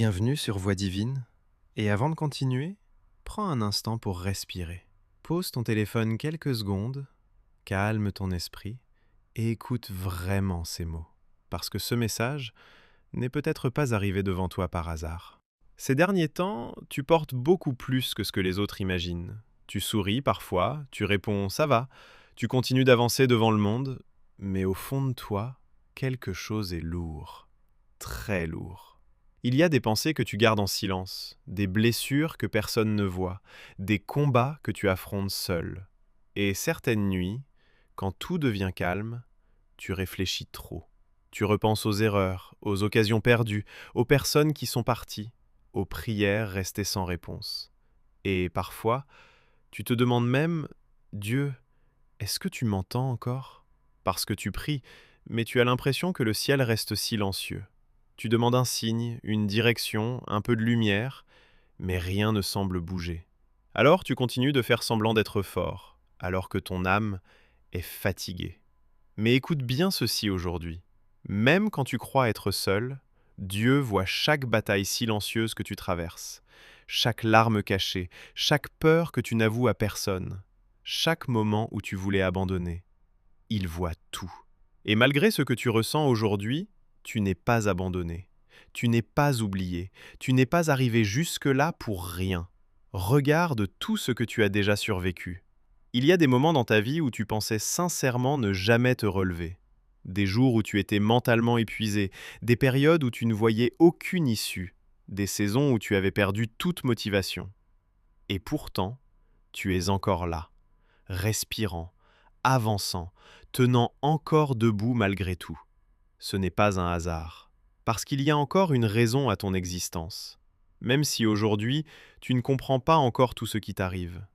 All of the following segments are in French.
Bienvenue sur Voix Divine, et avant de continuer, prends un instant pour respirer. Pose ton téléphone quelques secondes, calme ton esprit et écoute vraiment ces mots, parce que ce message n'est peut-être pas arrivé devant toi par hasard. Ces derniers temps, tu portes beaucoup plus que ce que les autres imaginent. Tu souris parfois, tu réponds « ça va », tu continues d'avancer devant le monde, mais au fond de toi, quelque chose est lourd, très lourd. Il y a des pensées que tu gardes en silence, des blessures que personne ne voit, des combats que tu affrontes seul. Et certaines nuits, quand tout devient calme, tu réfléchis trop. Tu repenses aux erreurs, aux occasions perdues, aux personnes qui sont parties, aux prières restées sans réponse. Et parfois, tu te demandes même, Dieu, est-ce que tu m'entends encore? Parce que tu pries, mais tu as l'impression que le ciel reste silencieux. Tu demandes un signe, une direction, un peu de lumière, mais rien ne semble bouger. Alors tu continues de faire semblant d'être fort, alors que ton âme est fatiguée. Mais écoute bien ceci aujourd'hui. Même quand tu crois être seul, Dieu voit chaque bataille silencieuse que tu traverses, chaque larme cachée, chaque peur que tu n'avoues à personne, chaque moment où tu voulais abandonner. Il voit tout. Et malgré ce que tu ressens aujourd'hui, tu n'es pas abandonné. Tu n'es pas oublié. Tu n'es pas arrivé jusque-là pour rien. Regarde tout ce que tu as déjà survécu. Il y a des moments dans ta vie où tu pensais sincèrement ne jamais te relever. Des jours où tu étais mentalement épuisé, des périodes où tu ne voyais aucune issue, des saisons où tu avais perdu toute motivation. Et pourtant, tu es encore là, respirant, avançant, tenant encore debout malgré tout. Ce n'est pas un hasard, parce qu'il y a encore une raison à ton existence, même si aujourd'hui, tu ne comprends pas encore tout ce qui t'arrive.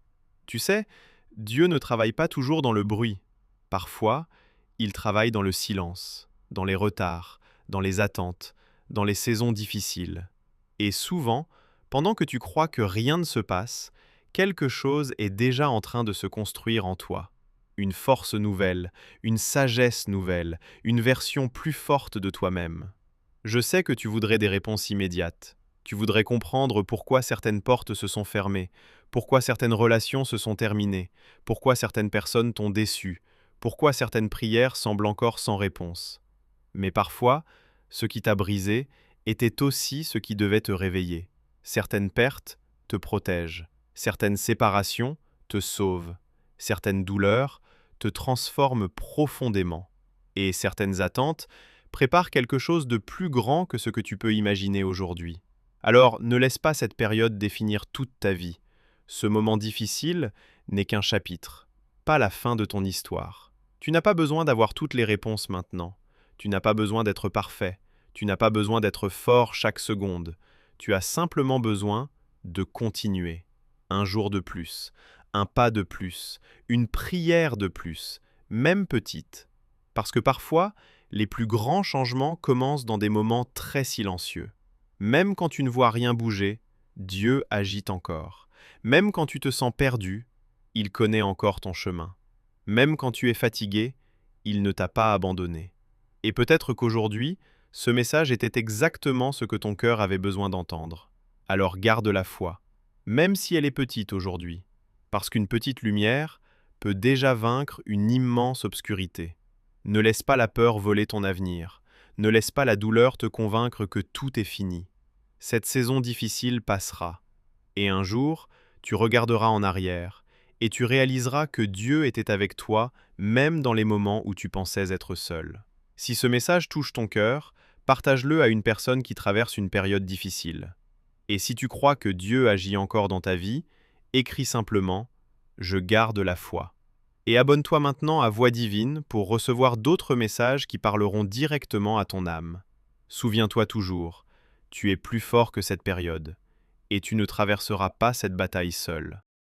Tu sais, Dieu ne travaille pas toujours dans le bruit. Parfois, il travaille dans le silence, dans les retards, dans les attentes, dans les saisons difficiles. Et souvent, pendant que tu crois que rien ne se passe, quelque chose est déjà en train de se construire en toi. Une force nouvelle, une sagesse nouvelle, une version plus forte de toi-même. Je sais que tu voudrais des réponses immédiates. Tu voudrais comprendre pourquoi certaines portes se sont fermées, pourquoi certaines relations se sont terminées, pourquoi certaines personnes t'ont déçu, pourquoi certaines prières semblent encore sans réponse. Mais parfois, ce qui t'a brisé était aussi ce qui devait te réveiller. Certaines pertes te protègent, certaines séparations te sauvent, certaines douleurs te transforment profondément, et certaines attentes préparent quelque chose de plus grand que ce que tu peux imaginer aujourd'hui. Alors ne laisse pas cette période définir toute ta vie. Ce moment difficile n'est qu'un chapitre, pas la fin de ton histoire. Tu n'as pas besoin d'avoir toutes les réponses maintenant. Tu n'as pas besoin d'être parfait. Tu n'as pas besoin d'être fort chaque seconde. Tu as simplement besoin de continuer. Un jour de plus, un pas de plus, une prière de plus, même petite. Parce que parfois, les plus grands changements commencent dans des moments très silencieux. Même quand tu ne vois rien bouger, Dieu agit encore. Même quand tu te sens perdu, il connaît encore ton chemin. Même quand tu es fatigué, il ne t'a pas abandonné. Et peut-être qu'aujourd'hui, ce message était exactement ce que ton cœur avait besoin d'entendre. Alors garde la foi, même si elle est petite aujourd'hui, parce qu'une petite lumière peut déjà vaincre une immense obscurité. Ne laisse pas la peur voler ton avenir. Ne laisse pas la douleur te convaincre que tout est fini. Cette saison difficile passera. Et un jour, tu regarderas en arrière et tu réaliseras que Dieu était avec toi même dans les moments où tu pensais être seul. Si ce message touche ton cœur, partage-le à une personne qui traverse une période difficile. Et si tu crois que Dieu agit encore dans ta vie, écris simplement « Je garde la foi ». Et abonne-toi maintenant à Voix Divine pour recevoir d'autres messages qui parleront directement à ton âme. Souviens-toi toujours, tu es plus fort que cette période, et tu ne traverseras pas cette bataille seul.